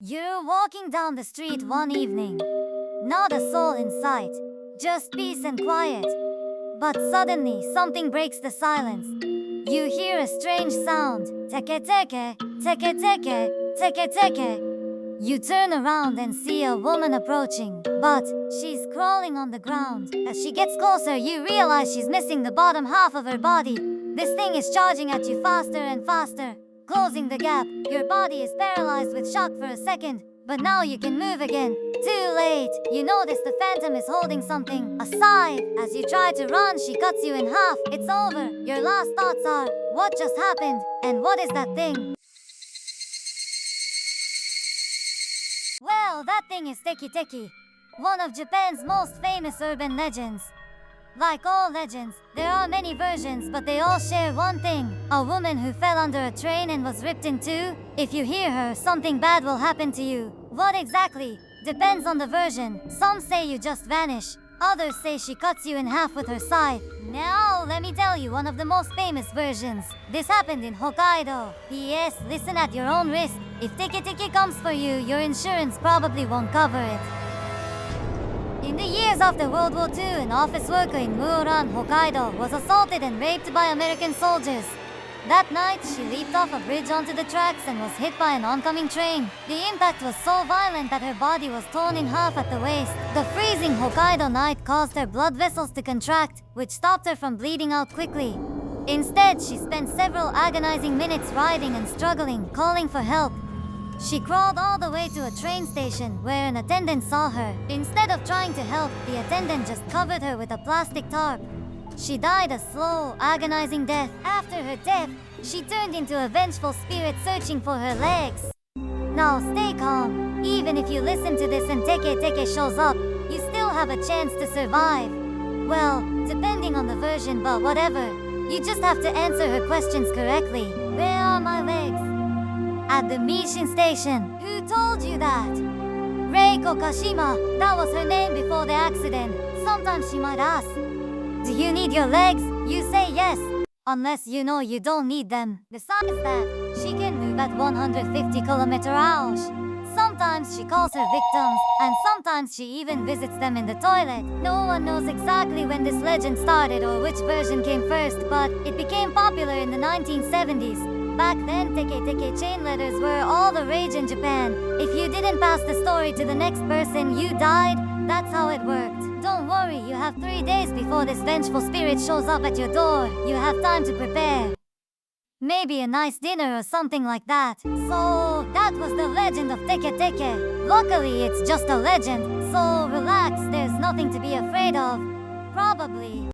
You're walking down the street one evening. Not a soul in sight, just peace and quiet. But suddenly, something breaks the silence. You hear a strange sound. Teke teke, teke teke, teke teke. You turn around and see a woman approaching, but she's crawling on the ground. As she gets closer, you realize she's missing the bottom half of her body. This thing is charging at you faster and faster, closing the gap. Your body is paralyzed with shock for a second, but now you can move again. Too late. You notice the phantom is holding something, a scythe. As you try to run, she cuts you in half. It's over. Your last thoughts are, what just happened? And what is that thing? Well, that thing is Teke Teke, one of Japan's most famous urban legends. Like all legends, there are many versions, but they all share one thing: a woman who fell under a train and was ripped in two. If you hear her, something bad will happen to you. What exactly? Depends on the version. Some say you just vanish. Others say she cuts you in half with her scythe. Now, let me tell you one of the most famous versions. This happened in Hokkaido. P.S. Listen at your own risk. If Teke Teke comes for you, your insurance probably won't cover it. In the years after World War II, an office worker in Muoran, Hokkaido, was assaulted and raped by American soldiers. That night, she leaped off a bridge onto the tracks and was hit by an oncoming train. The impact was so violent that her body was torn in half at the waist. The freezing Hokkaido night caused her blood vessels to contract, which stopped her from bleeding out quickly. Instead, she spent several agonizing minutes writhing and struggling, calling for help. She crawled all the way to a train station where an attendant saw her. Instead of trying to help, the attendant just covered her with a plastic tarp. She died a slow, agonizing death. After her death, she turned into a vengeful spirit searching for her legs. Now stay calm. Even if you listen to this and Teke Teke shows up, you still have a chance to survive. Well, depending on the version, but whatever. You just have to answer her questions correctly. Where are my legs? At the Mishin station. Who told you that? Reiko Kashima. That was her name before the accident. Sometimes she might ask, do you need your legs? You say yes, unless you know you don't need them. Besides that, she can move at 150 km/h. Sometimes she calls her victims, and sometimes she even visits them in the toilet. No one knows exactly when this legend started or which version came first, but it became popular in the 1970s. Back then, Teke Teke chain letters were all the rage in Japan. If you didn't pass the story to the next person, you died. That's how it worked. Don't worry, you have 3 days before this vengeful spirit shows up at your door. You have time to prepare. Maybe a nice dinner or something like that. So, that was the legend of Teke Teke. Luckily, it's just a legend, so relax, there's nothing to be afraid of. Probably.